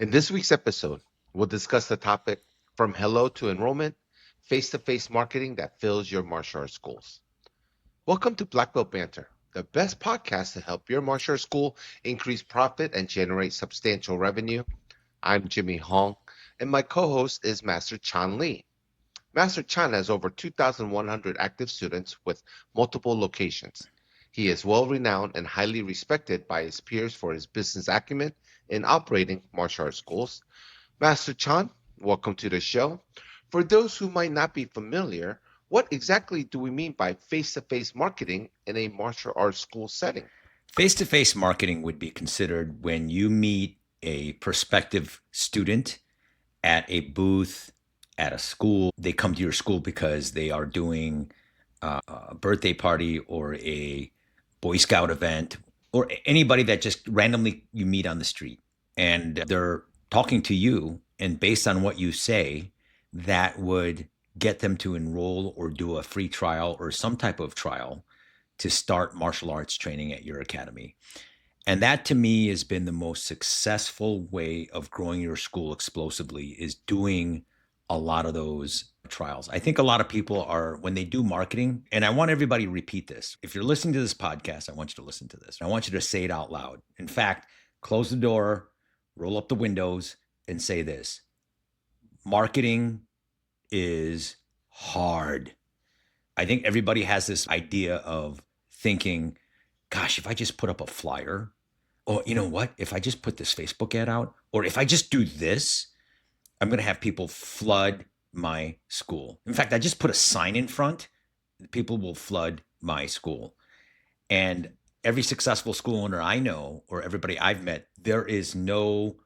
In this week's episode, we'll discuss the topic from hello to enrollment, face to face marketing that fills your martial arts schools. Welcome to Black Belt Banter, the best podcast to help your martial arts school increase profit and generate substantial revenue. I'm Jimmy Hong, and my co host is Master Chan Lee. Master Chan has over 2,100 active students with multiple locations. He is well renowned and highly respected by his peers for his business acumen in operating martial arts schools. Master Chan, welcome to the show. For those who might not be familiar, what exactly do we mean by face to face marketing in a martial arts school setting? Face to face marketing would be considered when you meet a prospective student at a booth at a school. They come to your school because they are doing a birthday party or a Boy Scout event or anybody that just randomly you meet on the street. And they're talking to you, and based on what you say, that would get them to enroll or do a free trial or some type of trial to start martial arts training at your academy. And that to me has been the most successful way of growing your school explosively is doing a lot of those trials. I think a lot of people are when they do marketing, and I want everybody to repeat this. If you're listening to this podcast, I want you to listen to this. I want you to say it out loud. In fact, close the door, roll up the windows, and say this. Marketing is hard. I think everybody has this idea of thinking, gosh, if I just put up a flyer, or you know what, if I just put this Facebook ad out, or if I just do this, I'm going to have people flood my school. In fact, I just put a sign in front, people will flood my school. And every successful school owner I know, or everybody I've met, there is no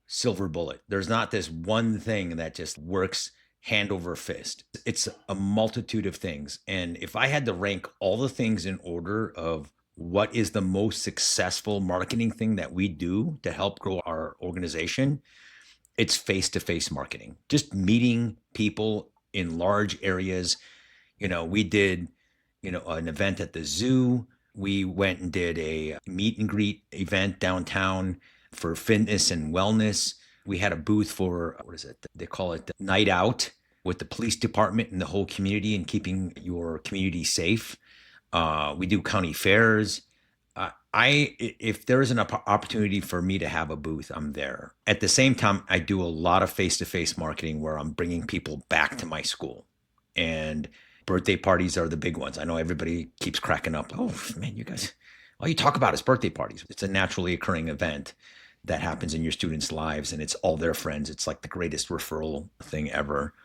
silver bullet. There's not this one thing that just works hand over fist. It's a multitude of things. And if I had to rank all the things in order of what is the most successful marketing thing that we do to help grow our organization, it's face to face marketing, just meeting people in large areas. We did, an event at the zoo. We went and did a meet and greet event downtown for fitness and wellness. We had a booth for, what is it? They call it the night out with the police department and the whole community and keeping your community safe. We do county fairs. If there is an opportunity for me to have a booth, I'm there. At the same time, I do a lot of face-to-face marketing where I'm bringing people back to my school, and birthday parties are the big ones. I know everybody keeps cracking up. Oh man, you guys, all you talk about is birthday parties. It's a naturally occurring event that happens in your students' lives, and it's all their friends. It's like the greatest referral thing ever.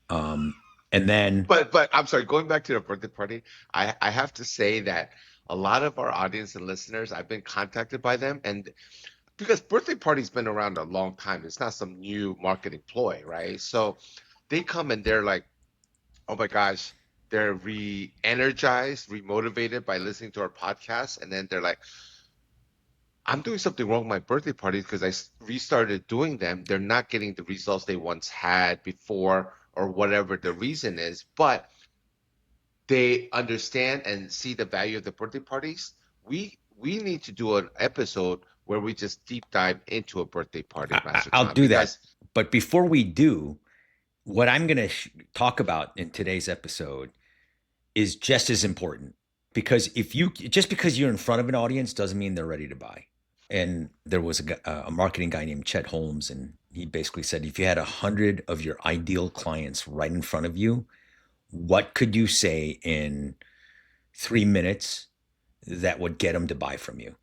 Um, and then But I'm sorry, going back to the birthday party, I have to say that a lot of our audience and listeners, I've been contacted by them, and because birthday party's been around a long time, it's not some new marketing ploy, right? So they come and they're like, oh my gosh, they're re-energized, re-motivated by listening to our podcast, and then they're like, I'm doing something wrong with my birthday parties because restarted doing them. They're not getting the results they once had before, or whatever the reason is, but they understand and see the value of the birthday parties. We need to do an episode where we just deep dive into a birthday party, Master I'll Chan, do that. because But before we do, what I'm going to talk about in today's episode is just as important because just because you're in front of an audience doesn't mean they're ready to buy. And there was a marketing guy named Chet Holmes, and he basically said, if you had 100 of your ideal clients right in front of you, what could you say in 3 minutes that would get them to buy from you?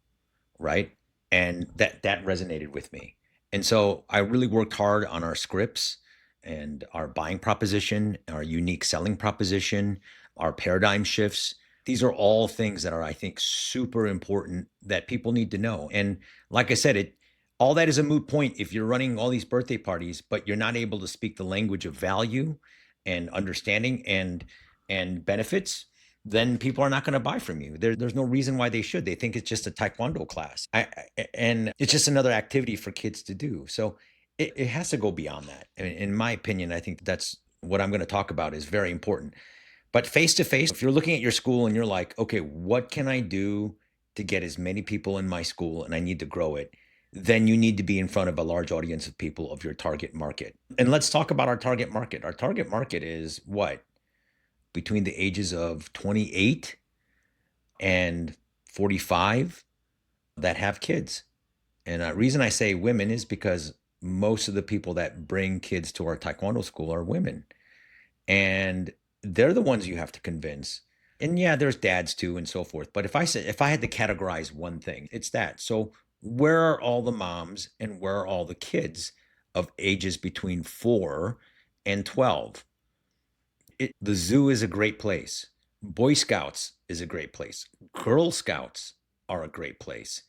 Right. And that resonated with me. And so I really worked hard on our scripts and our buying proposition, our unique selling proposition, our paradigm shifts. These are all things that are, I think, super important that people need to know. And like I said, all that is a moot point if you're running all these birthday parties, but you're not able to speak the language of value and understanding and benefits, then people are not going to buy from you. There's no reason why they should. They think it's just a taekwondo class, and it's just another activity for kids to do. So it has to go beyond that. In my opinion, I think that's what I'm going to talk about is very important. But face to face, if you're looking at your school and you're like, okay, what can I do to get as many people in my school and I need to grow it? then you need to be in front of a large audience of people of your target market. And let's talk about our target market. Our target market is what? Between the ages of 28 and 45 that have kids. And the reason I say women is because most of the people that bring kids to our taekwondo school are women. And they're the ones you have to convince. And yeah, there's dads too and so forth. But if I had to categorize one thing, it's that. So where are all the moms and where are all the kids of ages between 4 and 12? The zoo is a great place. Boy Scouts is a great place. Girl Scouts are a great place.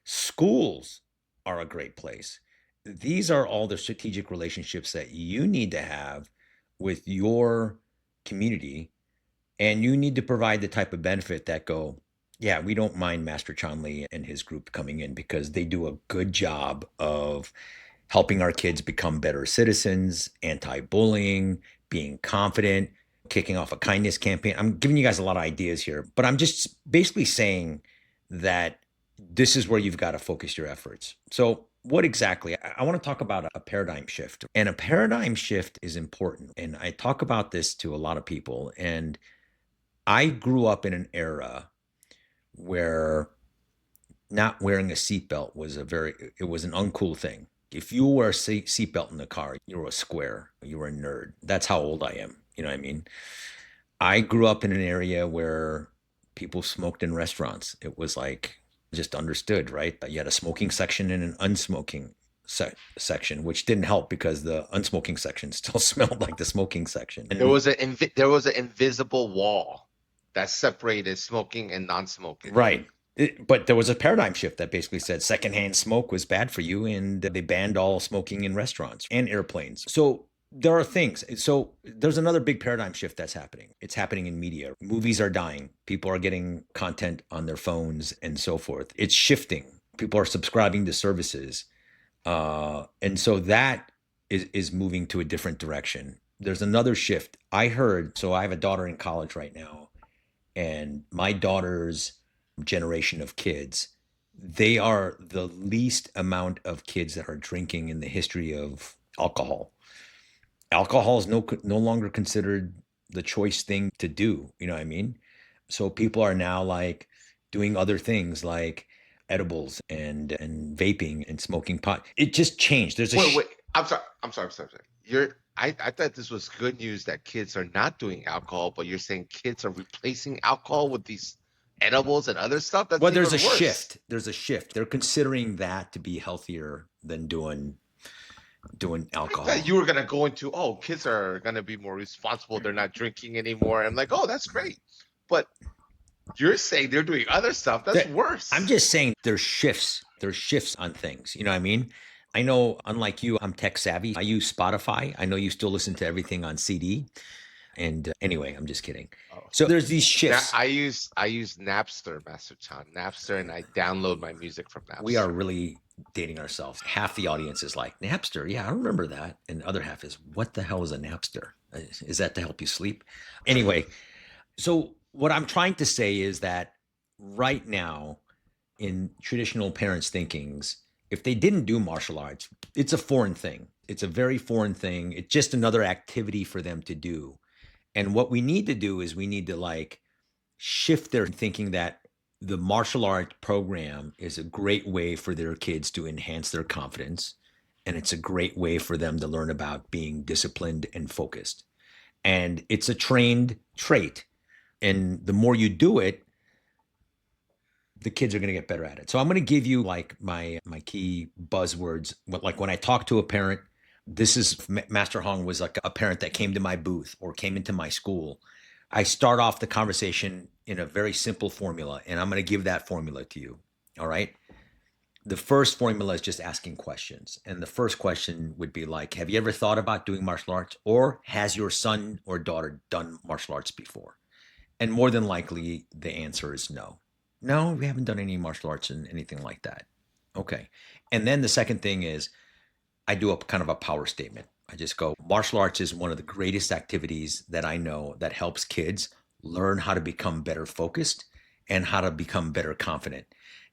Schools are a great place. These are all the strategic relationships that you need to have with your community, and you need to provide the type of benefit that go, yeah, we don't mind Master Chanli and his group coming in because they do a good job of helping our kids become better citizens, anti-bullying, being confident, kicking off a kindness campaign. I'm giving you guys a lot of ideas here, but I'm just basically saying that this is where you've got to focus your efforts. So what exactly? I want to talk about a paradigm shift. And a paradigm shift is important. And I talk about this to a lot of people. And I grew up in an era where not wearing a seatbelt was it was an uncool thing. If you wore a seatbelt in the car, you were a square, you were a nerd. That's how old I am. You know what I mean? I grew up in an area where people smoked in restaurants. It was like just understood, right? You had a smoking section and an unsmoking section, which didn't help because the unsmoking section still smelled like the smoking section. And There was an invisible wall that separated smoking and non-smoking. right. But there was a paradigm shift that basically said secondhand smoke was bad for you, and they banned all smoking in restaurants and airplanes. So there are things. So there's another big paradigm shift that's happening. It's happening in media. Movies are dying. People are getting content on their phones and so forth. It's shifting. People are subscribing to services. And so that is moving to a different direction. There's another shift. I heard, so I have a daughter in college right now, and my daughter's generation of kids, they are the least amount of kids that are drinking in the history of alcohol. Alcohol is no longer considered the choice thing to do. You know what I mean? So people are now like doing other things like edibles and vaping and smoking pot. It just changed. Wait. I'm sorry. I thought this was good news that kids are not doing alcohol, but you're saying kids are replacing alcohol with these edibles and other stuff? That's well, there's a even worse. shift. There's a shift. They're considering that to be healthier than doing I thought alcohol. you were gonna go into, oh, kids are gonna be more responsible. They're not drinking anymore. I'm like, oh, that's great. But you're saying they're doing other stuff. That's I'm worse. just saying there's shifts. There's shifts on things. You know what I mean? I know, unlike you, I'm tech savvy. I use Spotify. I know you still listen to everything on CD. And anyway, I'm just kidding. Oh. So there's these Now shifts. I use Napster, Master Chan. Napster, and I download my music from We are Napster. really dating ourselves. Half the audience is like, Napster. Yeah, I remember that. And the other half is, what the hell is a Napster? Is that to help you sleep? Anyway, so what I'm trying to say is that right now, in traditional parents' thinkings, if they didn't do martial arts, it's a foreign thing. It's a very foreign thing. It's just another activity for them to do. And what we need to do is we need to like shift their thinking that the martial art program is a great way for their kids to enhance their confidence. And it's a great way for them to learn about being disciplined and focused. And it's a trained trait. And the more you do it, the kids are going to get better at it. So I'm going to give you like my key buzzwords. Like when I talk to a parent, this is Master Hong was like a parent that came to my booth or came into my school. I start off the conversation in a very simple formula, and I'm going to give that formula to you. All right. The first formula is just asking questions. And the first question would be like, have you ever thought about doing martial arts, or has your son or daughter done martial arts before? And more than likely, the answer is no. No, we haven't done any martial arts and anything like that. Okay. And then the second thing is I do a kind of a power statement. I just go, martial arts is one of the greatest activities that I know that helps kids learn how to become better focused and how to become better confident.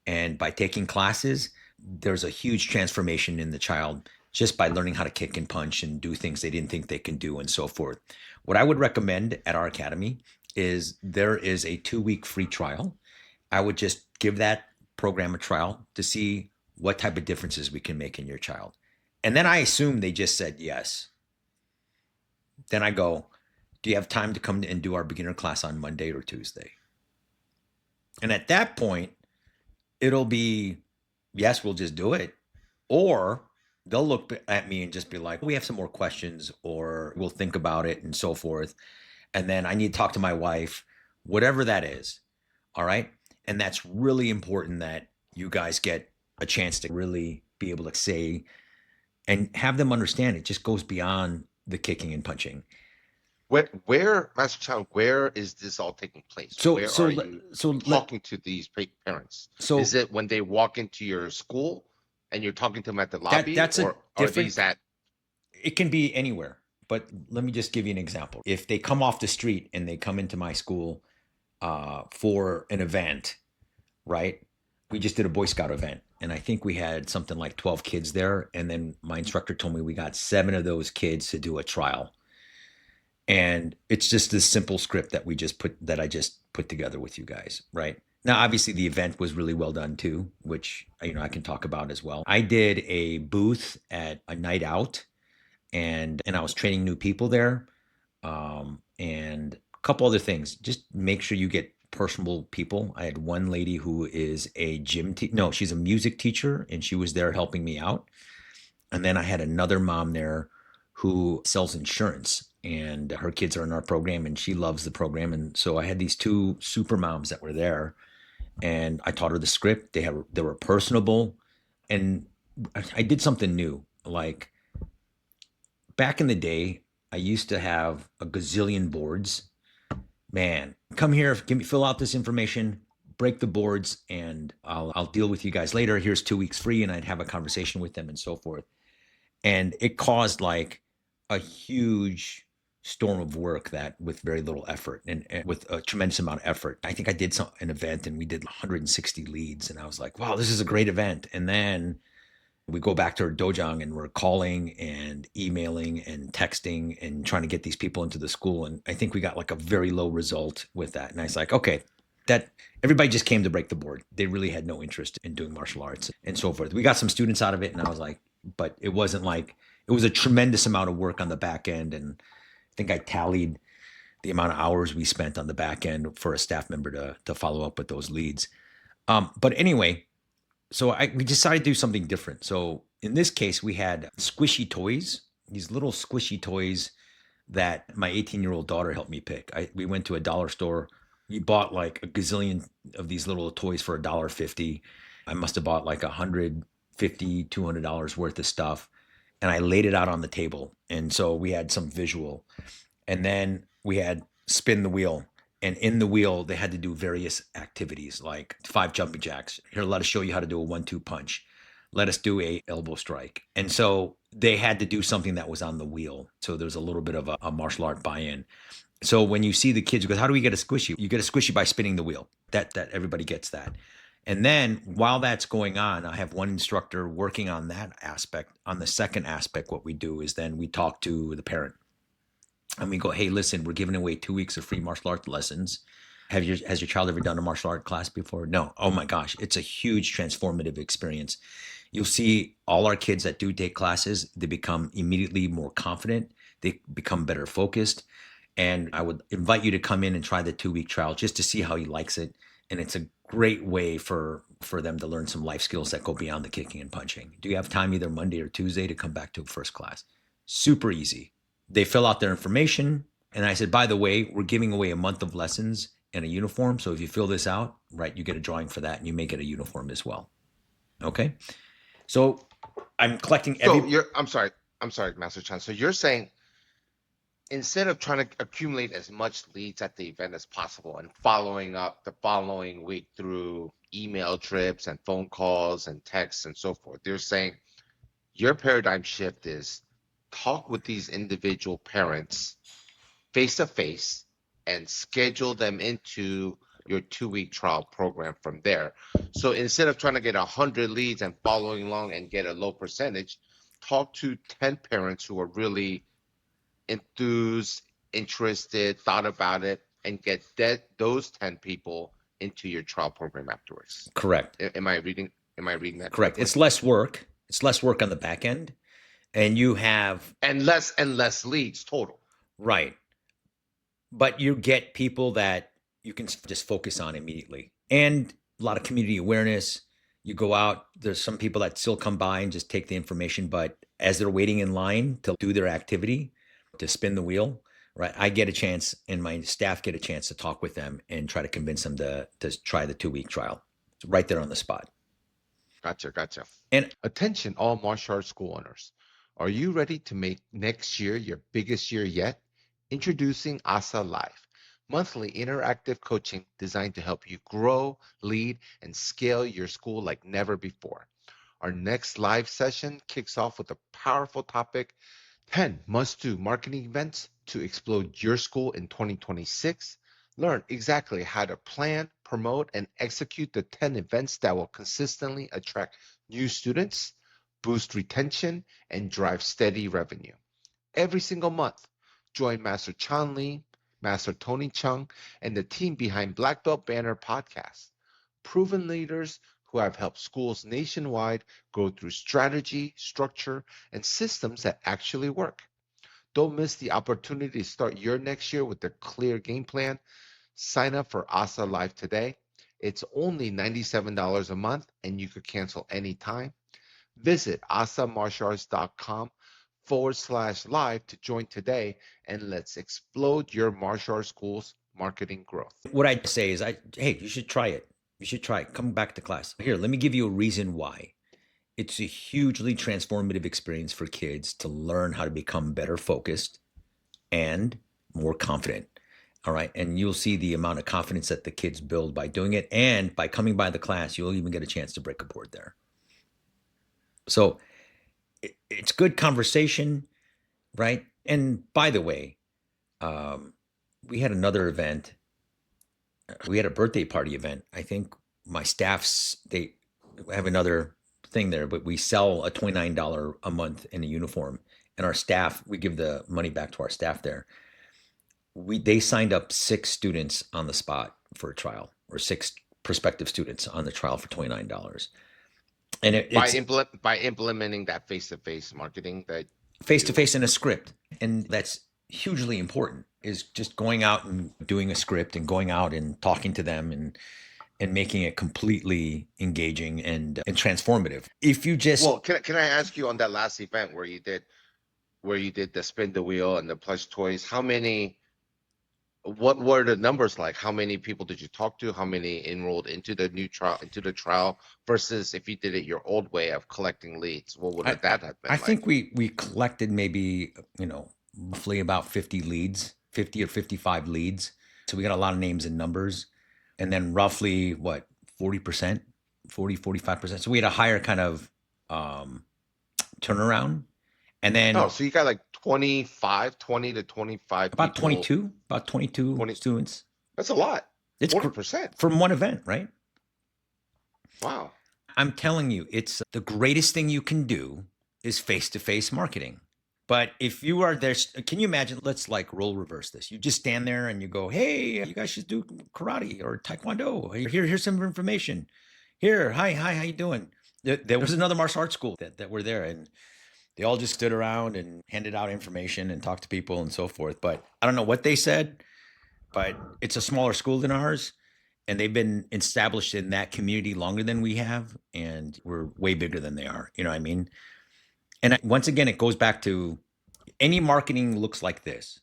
And by taking classes, there's a huge transformation in the child just by learning how to kick and punch and do things they didn't think they can do and so forth. What I would recommend at our academy is there is a 2-week free trial. I would just give that program a trial to see what type of differences we can make in your child. And then I assume they just said yes. Then I go, do you have time to come and do our beginner class on Monday or Tuesday? And at that point, it'll be, yes, we'll just do it. Or they'll look at me and just be like, we have some more questions, or we'll think about it and so forth. And then I need to talk to my wife, whatever that is. All right. And that's really important that you guys get a chance to really be able to say and have them understand it just goes beyond the kicking and punching. Where, Master Chan, where is this all taking place? So Where so are let you so let talking to these parents? Is so it when they walk into your school and you're talking to them at the that lobby, that's a or are these different, at? it can be anywhere. But let me just give you an example. If they come off the street and they come into my school for an event, right? We just did a Boy Scout event, and I think we had something like 12 kids there. And then my instructor told me we got 7 of those kids to do a trial. And it's just this simple script that I just put together with you guys, right? Now, obviously, the event was really well done too, which I can talk about as well. I did a booth at a night out, and I was training new people there, and a couple other things. Just make sure you get personable people. I had one lady who is a no, she's a music teacher, and she was there helping me out. And then I had another mom there who sells insurance, and her kids are in our program, and she loves the program. And so I had these two super moms that were there, and I taught her the script. They were personable, and I did something new. Like back in the day, I used to have a gazillion boards. Man, come here, fill out this information, break the boards, and I'll deal with you guys later. Here's 2 weeks free, and I'd have a conversation with them and so forth. And it caused like a huge storm of work that with very little effort and with a tremendous amount of effort. I think I did an event and we did 160 leads, and I was like, wow, this is a great event. And then we go back to our dojang and we're calling and emailing and texting and trying to get these people into the school. And I think we got like a very low result with that. And I was like, okay, that everybody just came to break the board. They really had no interest in doing martial arts and so forth. We got some students out of it, and I was like, but it wasn't like it was a tremendous amount of work on the back end. And I think I tallied the amount of hours we spent on the back end for a staff member to follow up with those leads. But anyway, so we decided to do something different. So in this case, we had squishy toys, these little squishy toys that my 18-year-old daughter helped me pick. We went to a dollar store. We bought like a gazillion of these little toys for $1.50. I must have bought like $150, $200 worth of stuff, and I laid it out on the table. And so we had some visual, and then we had spin the wheel. And in the wheel, they had to do various activities like 5 jumping jacks. Here, let us show you how to do a 1-2 punch. Let us do a elbow strike. And so they had to do something that was on the wheel. So there was a little bit of a martial art buy-in. So when you see the kids, because how do we get a squishy? You get a squishy by spinning the wheel. That everybody gets that. And then while that's going on, I have one instructor working on that aspect. On the second aspect, what we do is then we talk to the parent and we go, hey, listen, we're giving away 2 weeks of free martial arts lessons. Has your child ever done a martial art class before? No. Oh my gosh, it's a huge transformative experience. You'll see all our kids that do take classes, they become immediately more confident. They become better focused. And I would invite you to come in and try the 2-week trial just to see how he likes it. And it's a great way for them to learn some life skills that go beyond the kicking and punching. Do you have time either Monday or Tuesday to come back to first class? Super easy. They fill out their information. And I said, by the way, we're giving away a month of lessons and a uniform. So if you fill this out, right, you get a drawing for that and you may get a uniform as well. Okay. So I'm collecting So every. I'm sorry, Master Chan. So you're saying instead of trying to accumulate as much leads at the event as possible and following up the following week through email trips and phone calls and texts and so forth, they're saying your paradigm shift is talk with these individual parents face to face and schedule them into your 2 week trial program from there. So instead of trying to get 100 leads and following along and get a low percentage, talk to 10 parents who are really enthused, interested, thought about it, and get those 10 people into your trial program afterwards. Correct. Am I reading? Am I reading that Correct. correctly? It's less work. It's less work on the back end, and you have And less leads total. right, but you get people that you can just focus on immediately, and a lot of community awareness. You go out. There's some people that still come by and just take the information, but as they're waiting in line to do their activity, to spin the wheel, right? I get a chance, and my staff get a chance to talk with them and try to convince them to try the 2 week trial. It's right there on the spot. Gotcha, gotcha. And Attention, all martial arts school owners. Are you ready to make next year your biggest year yet? Introducing ASA Live, monthly interactive coaching designed to help you grow, lead, and scale your school like never before. Our next live session kicks off with a powerful topic: 10 must-do marketing events to explode your school in 2026. Learn exactly how to plan, promote, and execute the 10 events that will consistently attract new students, boost retention, and drive steady revenue. Every single month, join Master Chan Lee, Master Tony Chung, and the team behind Black Belt Banner podcast. Proven leaders who have helped schools nationwide grow through strategy, structure, and systems that actually work. Don't miss the opportunity to start your next year with a clear game plan. Sign up for ASA Live today. It's only $97 a month and you could cancel anytime. Visit asamartialarts.com/live to join today, and let's explode your martial arts school's marketing growth. what I say is, hey, you should try it. You should try it. Come back to class. Here, let me give you a reason why. It's a hugely transformative experience for kids to learn how to become better focused and more confident. All right. And you'll see the amount of confidence that the kids build by doing it. And by coming by the class, you'll even get a chance to break a board there. So it's good conversation, right? And by the way, we had another event. We had a birthday party event. I think my staff's, they have another thing there, but we sell a $29 a month in a uniform. And our staff, we give the money back to our staff there. They signed up 6 students on the spot for a trial, or 6 prospective students on the trial for $29. And it's By implementing that face-to-face marketing that face to you face in a script. And that's hugely important, is just going out and doing a script and going out and talking to them and making it completely engaging and transformative. If you just well, can I ask you on that last event where you did the spin the wheel and the plush toys, how many, what were the numbers like? How many people did you talk to? How many enrolled into the new trial, into the trial, versus if you did it your old way of collecting leads? What would that have I been like? think we collected maybe, roughly about 50 leads, 50 or 55 leads. So we got a lot of names and numbers, and then roughly what, 40%, 45%. So we had a higher kind of turnaround. And Oh, then so you got like 25, 20 to 25 about people. 22 20, students. that's a lot. It's 40%. from one event, right? Wow. I'm telling you, it's the greatest thing you can do is face-to-face marketing. But if you are there, can you imagine? Let's like role reverse this. You just stand there and you go, "Hey, you guys should do karate or taekwondo. Here's some information. Here, hi, how you doing?" There was another martial arts school that were there, and they all just stood around and handed out information and talked to people and so forth. But I don't know what they said, but it's a smaller school than ours, and they've been established in that community longer than we have, and we're way bigger than they are. You know what I mean? And once again, it goes back to any marketing looks like this.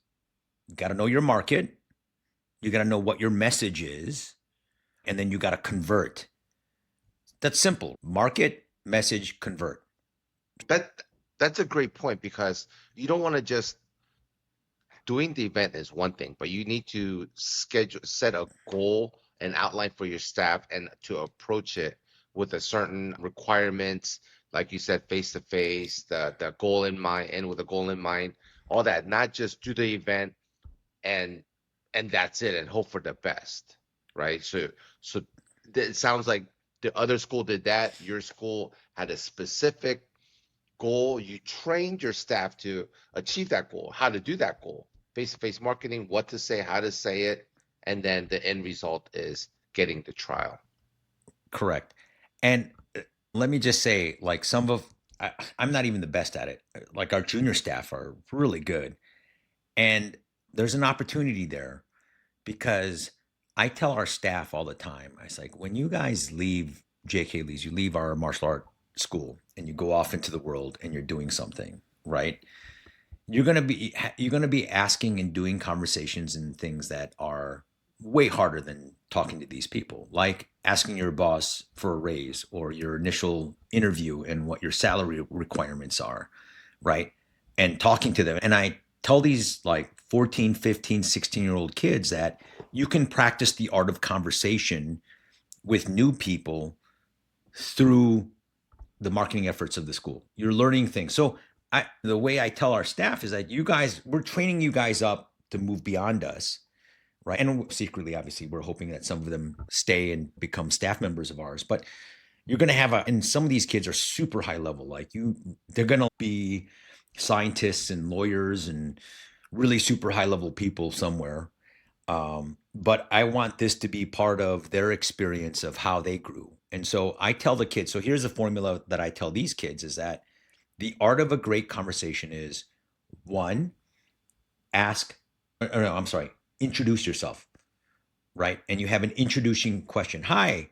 You got to know your market, you got to know what your message is, and then you got to convert. That's simple. Market, message, convert. That that's a great point, because you don't want to just, doing the event is one thing, but you need to set a goal and outline for your staff and to approach it with a certain requirements, like you said, face to face, the goal in mind, and with a goal in mind, all that, not just do the event and that's it and hope for the best, right? So it sounds like the other school did that. Your school had a specific goal. You trained your staff to achieve that goal, how to do that goal, face-to-face marketing, what to say, how to say it, and then the end result is getting the trial. Correct. And let me just say, like some of, I'm not even the best at it. Like our junior staff are really good. And there's an opportunity there because I tell our staff all the time, I was like, when you guys leave JK Lee's, you leave our martial art school and you go off into the world and you're doing something, right? You're going to be asking and doing conversations and things that are way harder than talking to these people, like asking your boss for a raise or your initial interview and what your salary requirements are, right? And talking to them. And I tell these like 14, 15, 16-year-old kids that you can practice the art of conversation with new people through the marketing efforts of the school. You're learning things. So the way I tell our staff is that we're training you guys up to move beyond us, right? And secretly, obviously, we're hoping that some of them stay and become staff members of ours. But you're going to and some of these kids are super high level. They're going to be scientists and lawyers and really super high level people somewhere. But I want this to be part of their experience of how they grew. And so I tell the kids, so here's a formula that I tell these kids is that the art of a great conversation is one, ask, or no, I'm sorry, introduce yourself, right? And you have an introducing question. Hi,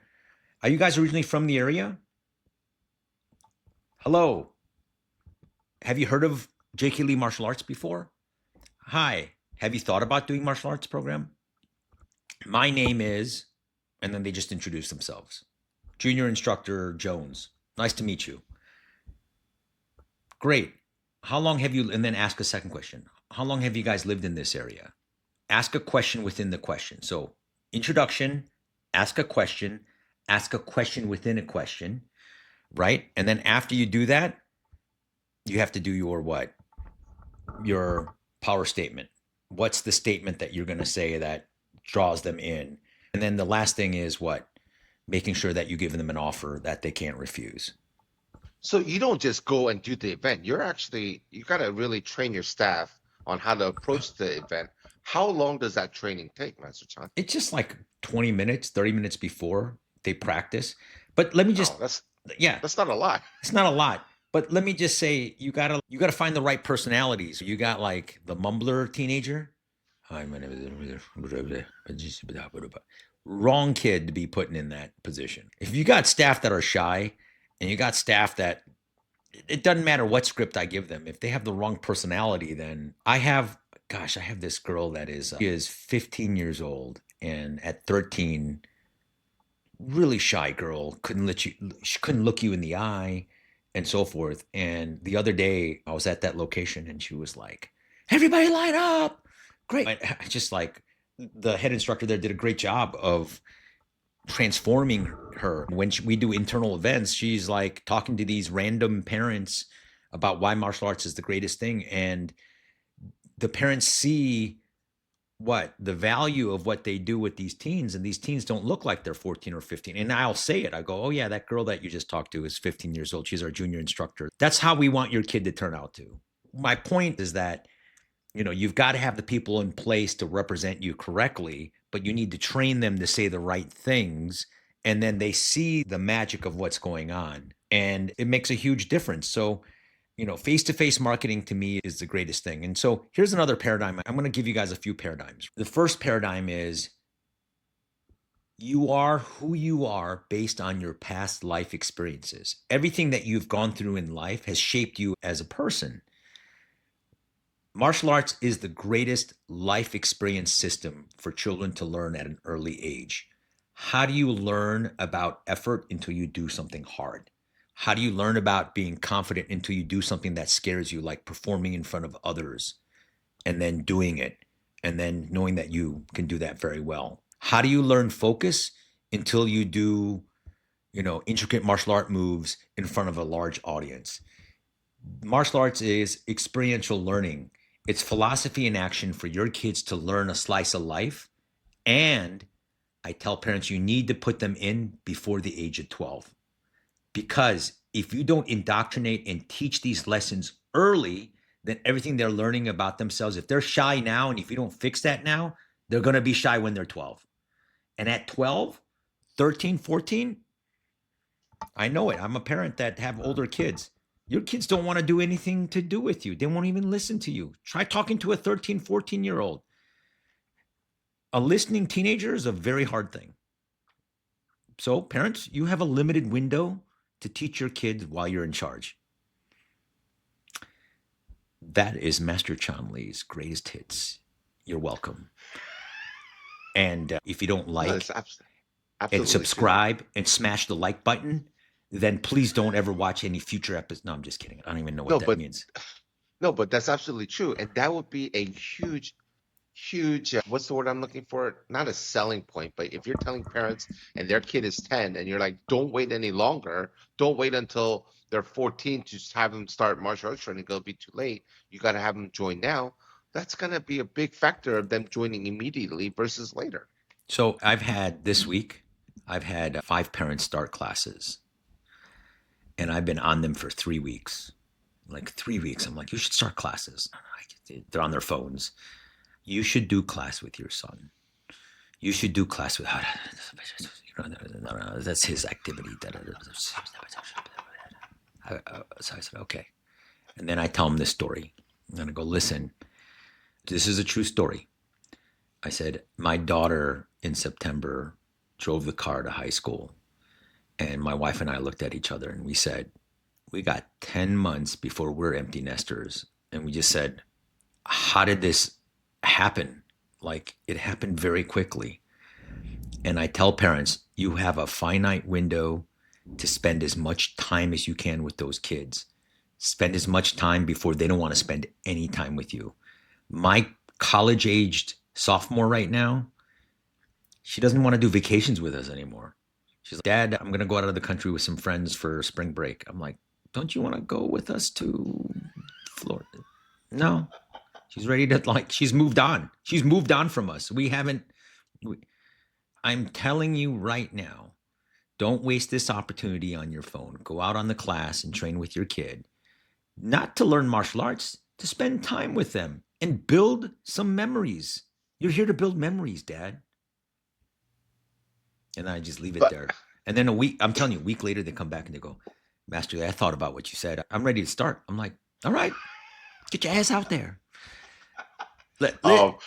are you guys originally from the area? Hello, have you heard of JK Lee Martial Arts before? Hi, have you thought about doing martial arts program? My name is, and then they just introduce themselves. Junior instructor Jones. Nice to meet you. Great. How long have you, and then ask a second question. How long have you guys lived in this area? Ask a question within the question. So, introduction, ask a question within a question, right? And then after you do that, you have to do your what? Your power statement. What's the statement that you're going to say that draws them in? And then the last thing is what? Making sure that you give them an offer that they can't refuse. So you don't just go and do the event. You got to really train your staff on how to approach the event. How long does that training take, Master Chan? It's just like 20 minutes, 30 minutes before they practice. But let me Oh, just, yeah, that's not a lot. it's not a lot. But let me just say, you gotta find the right personalities. You got like the mumbler teenager. Hi, my name is wrong kid to be putting in that position. If you got staff that are shy, and you got staff that it doesn't matter what script I give them. If they have the wrong personality, then I have this girl that she is 15 years old, and at 13, really shy girl, she couldn't look you in the eye, and so forth. And the other day, I was at that location, and she was like, "Everybody line up!" Great, I just like the head instructor there did a great job of transforming her. When we do internal events, she's like talking to these random parents about why martial arts is the greatest thing. And the parents see what the value of what they do with these teens, and these teens don't look like they're 14 or 15. And I'll say it, I go, oh yeah, that girl that you just talked to is 15 years old, she's our junior instructor. That's how we want your kid to turn out. To my point is that you've got to have the people in place to represent you correctly, but you need to train them to say the right things. And then they see the magic of what's going on. And it makes a huge difference. So, face to face marketing to me is the greatest thing. And so here's another paradigm. I'm going to give you guys a few paradigms. The first paradigm is you are who you are based on your past life experiences. Everything that you've gone through in life has shaped you as a person. Martial arts is the greatest life experience system for children to learn at an early age. How do you learn about effort until you do something hard? How do you learn about being confident until you do something that scares you, like performing in front of others and then doing it and then knowing that you can do that very well? How do you learn focus until you do, intricate martial art moves in front of a large audience? Martial arts is experiential learning. It's philosophy in action for your kids to learn a slice of life and I tell parents you need to put them in before the age of 12. Because if you don't indoctrinate and teach these lessons early, then everything they're learning about themselves, if they're shy now and if you don't fix that now, they're going to be shy when they're 12. And at 12, 13, 14, I know it. I'm a parent that have older kids. Your kids don't want to do anything to do with you. They won't even listen to you. Try talking to a 13, 14-year-old. A listening teenager is a very hard thing. So, parents, you have a limited window to teach your kids while you're in charge. That is Master Chan Lee's greatest hits. You're welcome. And if you don't No, it's like and absolutely true. subscribe and smash the like button, then please don't ever watch any future episodes. No, I'm just kidding. I don't even know what No, that but means. no, but that's absolutely true. And that would be a huge, what's the word I'm looking for? Not a selling point, but if you're telling parents and their kid is 10 and you're like, don't wait any longer, don't wait until they're 14 to have them start martial arts training, it'll be too late. You got to have them join now. That's going to be a big factor of them joining immediately versus later. So I've had this week, I've had 5 parents start classes, and I've been on them for 3 weeks. Like 3 weeks, I'm like, you should start classes. They're on their phones. You should do class with your son. You should do class with. That's his activity. So I said, okay. And then I tell him this story. I'm going to go, listen, this is a true story. I said, my daughter in September drove the car to high school. And my wife and I looked at each other and we said, we got 10 months before we're empty nesters. And we just said, how did this happen? Like, it happened very quickly. And I tell parents, you have a finite window to spend as much time as you can with those kids. Spend as much time before they don't want to spend any time with you. My college aged sophomore right now, she doesn't want to do vacations with us anymore. She's like, Dad, I'm going to go out of the country with some friends for spring break. I'm like, don't you want to go with us to Florida? No. She's ready to, like, she's moved on. She's moved on from us. I'm telling you right now, don't waste this opportunity on your phone. Go out on the class and train with your kid, not to learn martial arts, to spend time with them and build some memories. You're here to build memories, Dad. And I just leave it But there. And then I'm telling you, a week later, they come back and they go, Master, I thought about what you said. I'm ready to start. I'm like, all right, get your ass out there. um,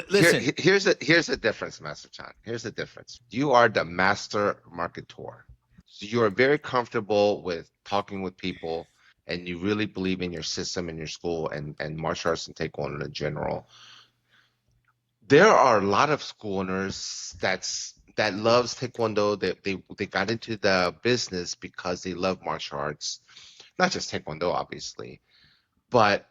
Listen. here's the difference, Master Chan. Here's the difference. You are the master marketer. So you are very comfortable with talking with people and you really believe in your system in your school and martial arts and taekwondo in general. There are a lot of school owners that loves taekwondo. They got into the business because they love martial arts, not just taekwondo, obviously, but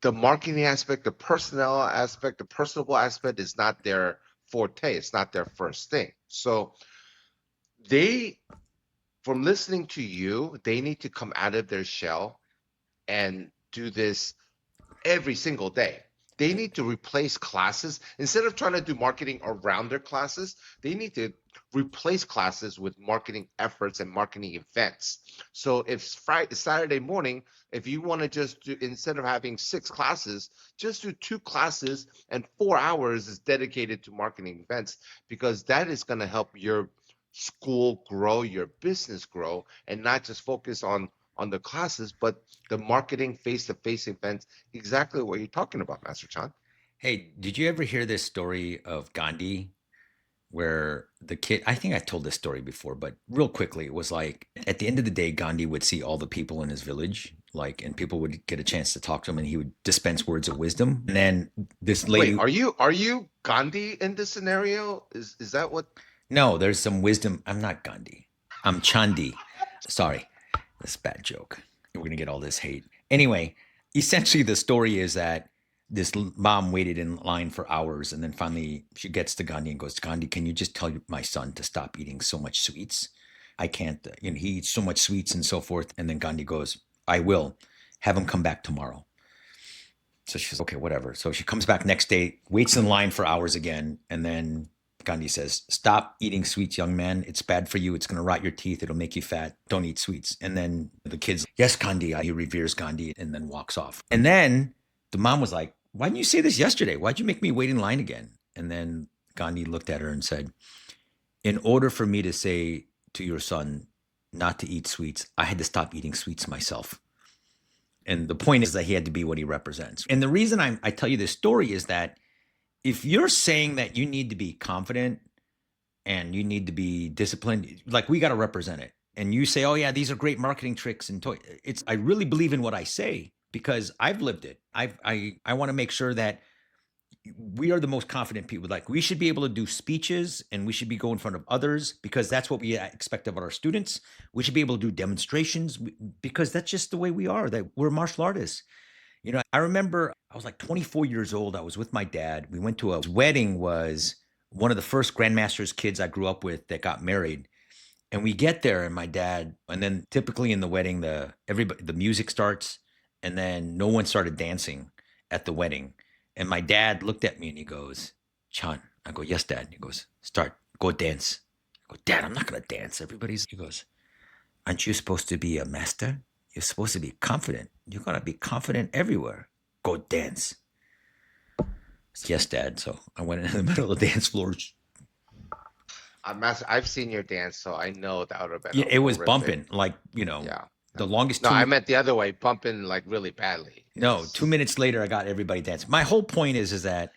the marketing aspect, the personnel aspect, the personable aspect is not their forte. It's not their first thing. So they, from listening to you, they need to come out of their shell and do this every single day. They need to replace classes. Instead of trying to do marketing around their classes, they need to replace classes with marketing efforts and marketing events. So if Friday, Saturday morning, if you want to just do, instead of having 6 classes, just do 2 classes and 4 hours is dedicated to marketing events, because that is going to help your school grow, your business grow, and not just focus on the classes, but the marketing face-to-face events, exactly what you're talking about, Master Chan. Hey, did you ever hear this story of Gandhi where the kid, I think I told this story before, but real quickly, it was like at the end of the day, Gandhi would see all the people in his village, like, and people would get a chance to talk to him and he would dispense words of wisdom. And then this Wait, lady, are you Gandhi in this scenario? Is that what? no, there's some wisdom. I'm not Gandhi. I'm Chandi. Sorry, that's a bad joke. We're going to get all this hate. Anyway, essentially, the story is that this mom waited in line for hours, and then finally she gets to Gandhi and goes, Gandhi, can you just tell my son to stop eating so much sweets? I can't, he eats so much sweets and so forth. And then Gandhi goes, I will. Have him come back tomorrow. So she's okay, whatever. So she comes back next day, waits in line for hours again, and then Gandhi says, "Stop eating sweets, young man. It's bad for you. It's going to rot your teeth. It'll make you fat. Don't eat sweets." And then the kid's, "Yes, Gandhi." He reveres Gandhi and then walks off. And then the mom was like, "Why didn't you say this yesterday? Why'd you make me wait in line again?" And then Gandhi looked at her and said, "In order for me to say to your son not to eat sweets, I had to stop eating sweets myself." And the point is that he had to be what he represents. And the reason I tell you this story is that if you're saying that you need to be confident and you need to be disciplined, like we got to represent it. And you say, "Oh yeah, these are great marketing tricks," and it's I really believe in what I say because I've lived it. I want to make sure that we are the most confident people. Like we should be able to do speeches and we should be go in front of others because that's what we expect of our students. We should be able to do demonstrations because that's just the way we are. That we're martial artists. I remember I was like 24 years old. I was with my dad. We went to a wedding. Was one of the first grandmaster's kids I grew up with that got married. And we get there, and my dad, and then typically in the wedding, the music starts, and then no one started dancing at the wedding. And my dad looked at me and he goes, "Chan." I go, "Yes, Dad." He goes, "Start, go dance." I go, "Dad, I'm not gonna dance. Everybody's." He goes, "Aren't you supposed to be a master? You're supposed to be confident. You're gonna be confident everywhere. Go dance." "Yes, Dad." So I went in the middle of the dance floor. I've seen your dance, so I know that would have been Yeah, it was horrific. bumping like Yeah. the longest No, two I minutes. meant the other way, pumping like really badly. It No, 2 was. minutes later, I got everybody dancing. My whole point is that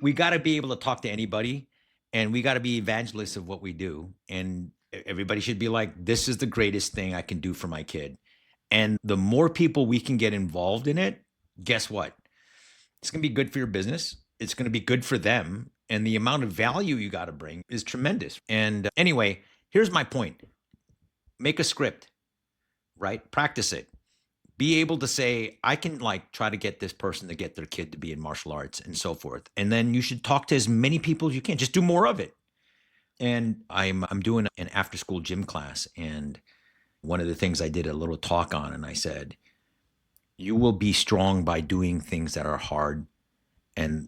we got to be able to talk to anybody, and we got to be evangelists of what we do. And everybody should be like, "This is the greatest thing I can do for my kid." And the more people we can get involved in it, guess what? It's going to be good for your business. It's going to be good for them. And the amount of value you got to bring is tremendous. And anyway, here's my point: make a script, right? Practice it. Be able to say, "I can like try to get this person to get their kid to be in martial arts and so forth." And then you should talk to as many people as you can. Just do more of it. And I'm doing an after school gym class, and one of the things I did a little talk on, and I said, "You will be strong by doing things that are hard, and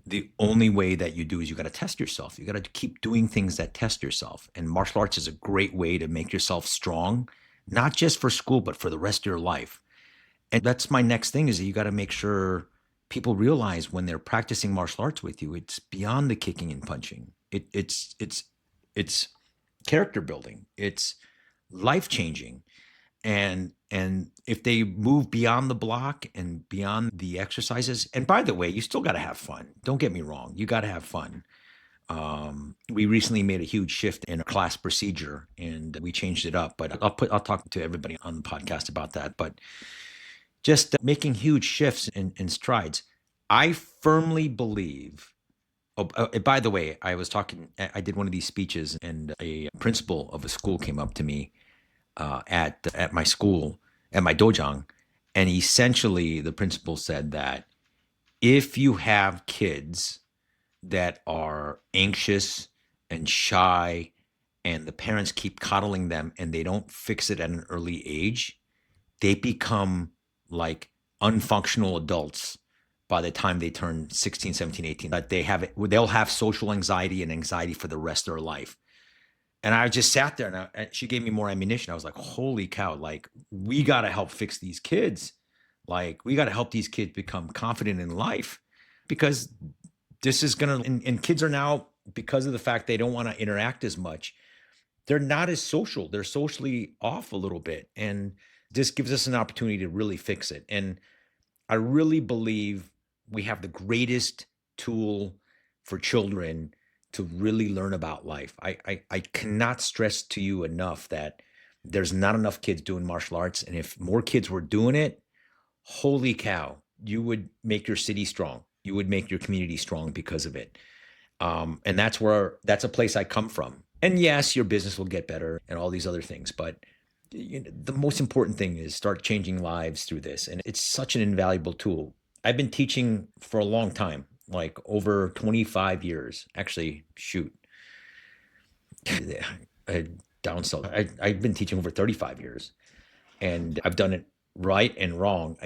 the only way that you do is you got to test yourself. You got to keep doing things that test yourself. And martial arts is a great way to make yourself strong, not just for school, but for the rest of your life." And that's my next thing is that you got to make sure people realize when they're practicing martial arts with you, it's beyond the kicking and punching. It's character building. It's life changing. And if they move beyond the block and beyond the exercises, and by the way, you still got to have fun. Don't get me wrong. You got to have fun. We recently made a huge shift in our class procedure and we changed it up, but I'll talk to everybody on the podcast about that. But just making huge shifts and strides. I firmly believe. Oh, by the way, I did one of these speeches, and a principal of a school came up to me at my school, at my dojang, and essentially the principal said that if you have kids that are anxious and shy, and the parents keep coddling them, and they don't fix it at an early age, they become like unfunctional adults by the time they turn 16, 17, 18. That they'll have social anxiety and anxiety for the rest of their life. And I just sat there and she gave me more ammunition. I was like, holy cow, like we got to help fix these kids. Like we got to help these kids become confident in life because this is going to, and kids are now, because of the fact they don't want to interact as much, they're not as social. They're socially off a little bit. And this gives us an opportunity to really fix it. And I really believe we have the greatest tool for children to really learn about life. I cannot stress to you enough that there's not enough kids doing martial arts. And if more kids were doing it, holy cow, you would make your city strong. You would make your community strong because of it. And that's a place I come from. And yes, your business will get better and all these other things, but the most important thing is start changing lives through this. And it's such an invaluable tool. I've been teaching for a long time, like over 25 years. Actually, shoot, I downsell. I've been teaching over 35 years and I've done it right and wrong.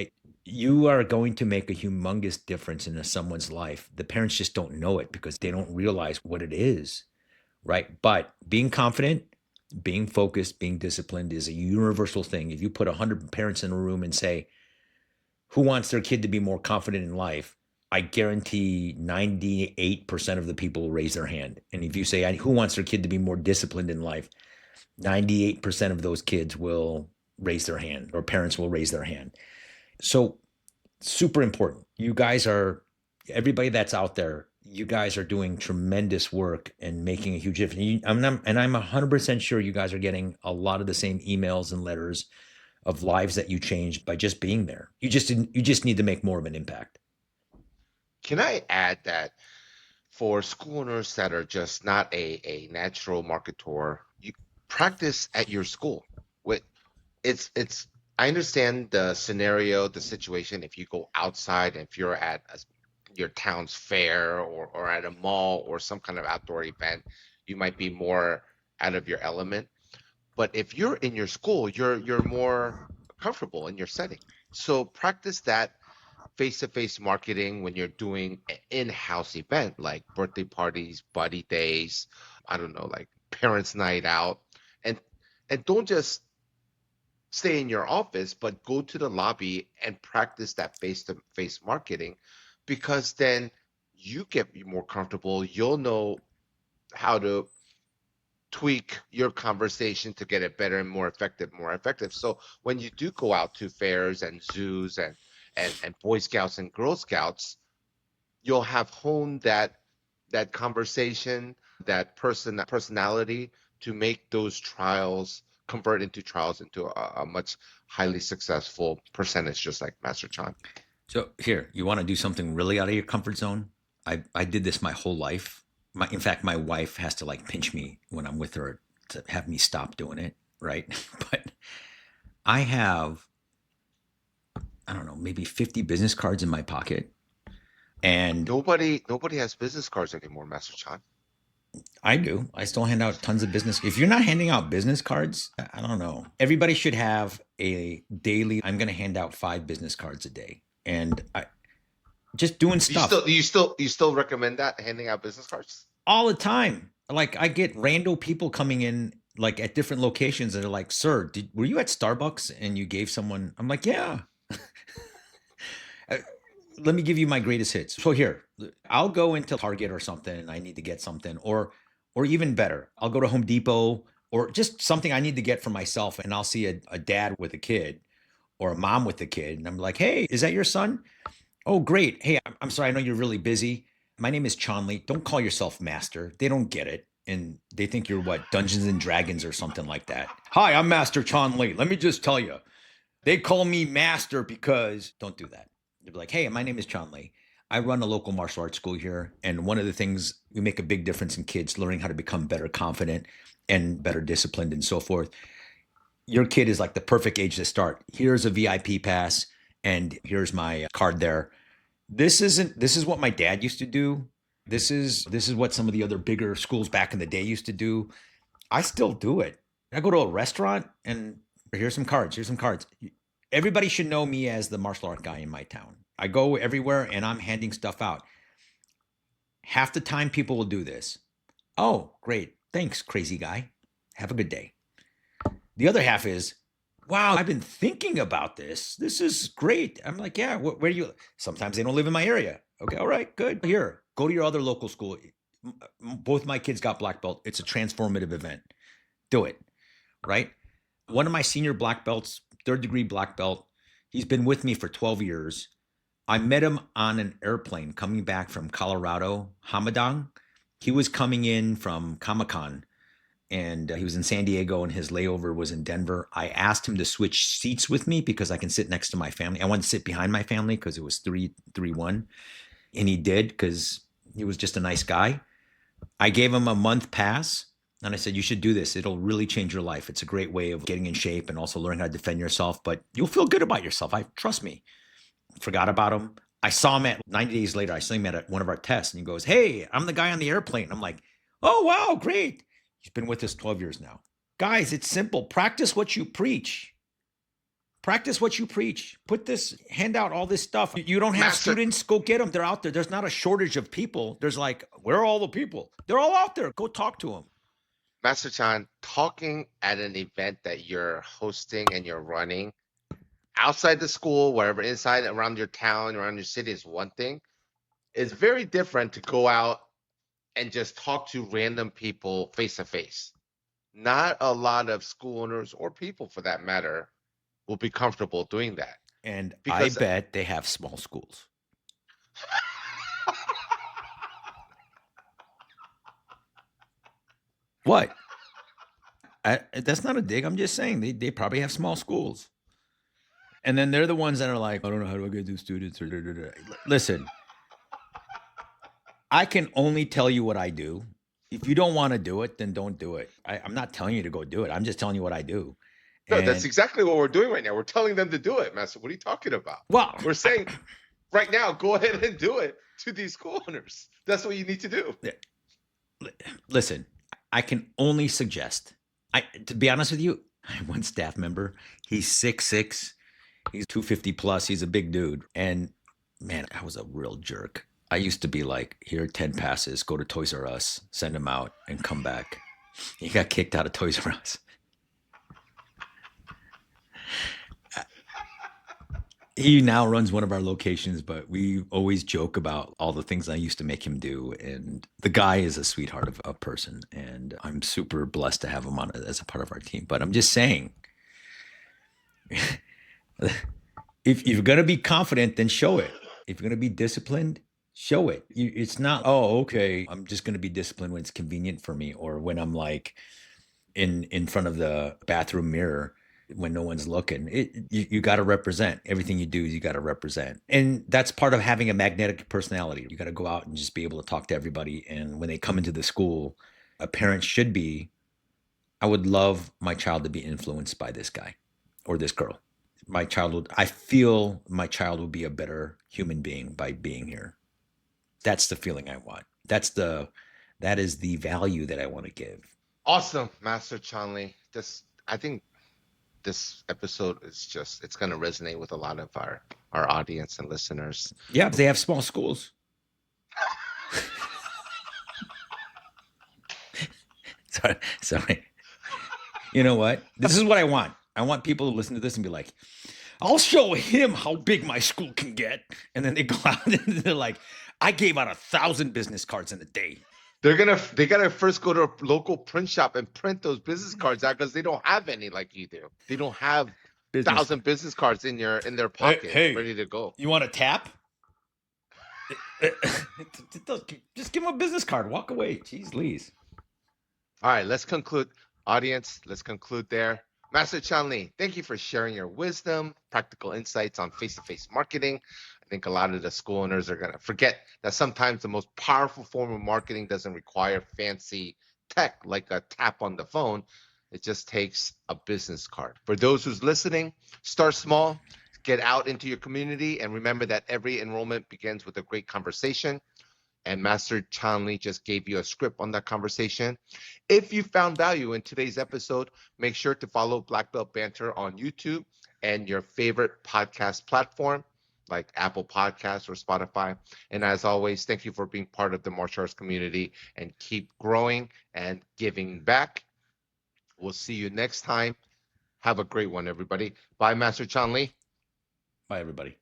You are going to make a humongous difference in someone's life. The parents just don't know it because they don't realize what it is, right? But being confident, being focused, being disciplined is a universal thing. If you put 100 parents in a room and say, who wants their kid to be more confident in life? I guarantee 98% of the people will raise their hand. And if you say, who wants their kid to be more disciplined in life? 98% of those kids will raise their hand, or parents will raise their hand. So, super important. You guys are, everybody that's out there, you guys are doing tremendous work and making a huge difference. I'm 100% sure you guys are getting a lot of the same emails and letters of lives that you changed by just being there. You just need to make more of an impact. Can I add that for school owners that are just not a natural marketer, you practice at your school. With it's I understand the scenario, the situation if you go outside, if you're at your town's fair or at a mall or some kind of outdoor event, you might be more out of your element. But if you're in your school, you're more comfortable in your setting. So practice that face-to-face marketing when you're doing an in-house event like birthday parties, buddy days, I don't know, like parents' night out, and don't just stay in your office, but go to the lobby and practice that face-to-face marketing, because then you get more comfortable. You'll know how to tweak your conversation to get it better and more effective, more effective. So when you do go out to fairs and zoos and Boy Scouts and Girl Scouts, you'll have honed that conversation, that personality to make those trials convert into trials into a much highly successful percentage, just like Master Chan. So here, you want to do something really out of your comfort zone? I did this my whole life. In fact, my wife has to like pinch me when I'm with her to have me stop doing it, right? But I have, I don't know, maybe 50 business cards in my pocket. And Nobody has business cards anymore, Master Chan. I do. I still hand out tons of business. If you're not handing out business cards, I don't know. Everybody should have a daily. I'm going to hand out 5 business cards a day, and I just doing Do you stuff still recommend that, handing out business cards? all the time. Like I get random people coming in like at different locations that are like, "Sir, were you at Starbucks and you gave someone?" I'm like, "Yeah." Uh, Let me give you my greatest hits. So here, I'll go into Target or something and I need to get something, or even better, I'll go to Home Depot or just something I need to get for myself, and I'll see a dad with a kid or a mom with a kid, and I'm like, "Hey, is that your son? Oh, great. Hey, I'm sorry. I know you're really busy. My name is Chonley. Don't call yourself Master. They don't get it. And they think you're what, Dungeons and Dragons or something like that. Hi, I'm Master Chonley. Let me just tell you, they call me Master because don't do that. They'd be like, hey, my name is Chonley. I run a local martial arts school here. And one of the things we make a big difference in kids learning how to become better confident and better disciplined and so forth. Your kid is like the perfect age to start. Here's a VIP pass and here's my card there. This is what my dad used to do. This is what some of the other bigger schools back in the day used to do. I still do it. I go to a restaurant and here's some cards. Here's some cards. Everybody should know me as the martial art guy in my town. I go everywhere and I'm handing stuff out. Half the time people will do this. Oh, great. Thanks, crazy guy. Have a good day. The other half is, wow, I've been thinking about this. This is great. I'm like, yeah, where do you? Sometimes they don't live in my area. Okay, all right, good. Here, go to your other local school. Both my kids got black belt. It's a transformative event. Do it, right? One of my senior black belts, third degree black belt, he's been with me for 12 years. I met him on an airplane coming back from Colorado, Hamadang. He was coming in from Comic Con and he was in San Diego and his layover was in Denver. I asked him to switch seats with me because I can sit next to my family. I wanted to sit behind my family because it was 3-3-1. And he did because he was just a nice guy. I gave him a month pass and I said, you should do this. It'll really change your life. It's a great way of getting in shape and also learning how to defend yourself, but you'll feel good about yourself. Trust me. Forgot about him. I saw him at 90 days later. I saw him at one of our tests and he goes, hey, I'm the guy on the airplane. I'm like, oh, wow, great. He's been with us 12 years now. Guys, it's simple. Practice what you preach. Practice what you preach. Put this, hand out all this stuff. You don't have Master students, go get them. They're out there. There's not a shortage of people. There's like, where are all the people? They're all out there. Go talk to them. Master Chan, talking at an event that you're hosting and you're running outside the school, wherever, inside, around your town, around your city is one thing. It's very different to go out and just talk to random people face to face. Not a lot of school owners or people for that matter will be comfortable doing that And I because bet they have small schools. What? That's not a dig. I'm just saying they probably have small schools. And then they're the ones that are like, I don't know how do I get these students. Listen, I can only tell you what I do. If you don't want to do it, then don't do it. I'm not telling you to go do it. I'm just telling you what I do. no, that's And exactly what we're doing right now. We're telling them to do it, Master. What are you talking about? well, We're saying right now, go ahead and do it to these school owners. That's what you need to do. listen, I can only suggest. To be honest with you, I have one staff member. He's 6'6". He's 250 plus. He's a big dude. And man, I was a real jerk. I used to be like, here are 10 passes, go to Toys R Us, send him out, and come back. He got kicked out of Toys R Us. He now runs one of our locations, but we always joke about all the things I used to make him do. And the guy is a sweetheart of a person. And I'm super blessed to have him on as a part of our team. But I'm just saying, if you're going to be confident, then show it. If you're going to be disciplined, show it. It's not, oh, okay, I'm just going to be disciplined when it's convenient for me or when I'm like in front of the bathroom mirror when no one's looking. You got to represent. Everything you do, you got to represent. And that's part of having a magnetic personality. You got to go out and just be able to talk to everybody. And when they come into the school, a parent should be, I would love my child to be influenced by this guy or this girl. I feel my child will be a better human being by being here. That's the feeling I want. That is the value that I want to give. Awesome, Master Chanley. I think this episode is just it's going to resonate with a lot of our audience and listeners. Yeah, but they have small schools. Sorry. You know what? This is what I want. I want people to listen to this and be like, I'll show him how big my school can get. And then they go out and they're like, I gave out 1,000 business cards in a day. They gotta first go to a local print shop and print those business cards out because they don't have any like you do. They don't have Business. 1,000 business cards in their pocket Hey, ready to go. You want a tap? Just give him a business card. Walk away. Jeez, Lee's. All right, let's conclude, audience. Let's conclude there. Master Chanli, thank you for sharing your wisdom, practical insights on face-to-face marketing. I think a lot of the school owners are going to forget that sometimes the most powerful form of marketing doesn't require fancy tech like a tap on the phone. It just takes a business card. For those who's listening, start small, get out into your community, and remember that every enrollment begins with a great conversation. And Master Chanli just gave you a script on that conversation. If you found value in today's episode, make sure to follow Black Belt Banter on YouTube and your favorite podcast platform like Apple Podcasts or Spotify. And as always, thank you for being part of the martial arts community and keep growing and giving back. We'll see you next time. Have a great one, everybody. Bye, Master Chanli. Bye, everybody.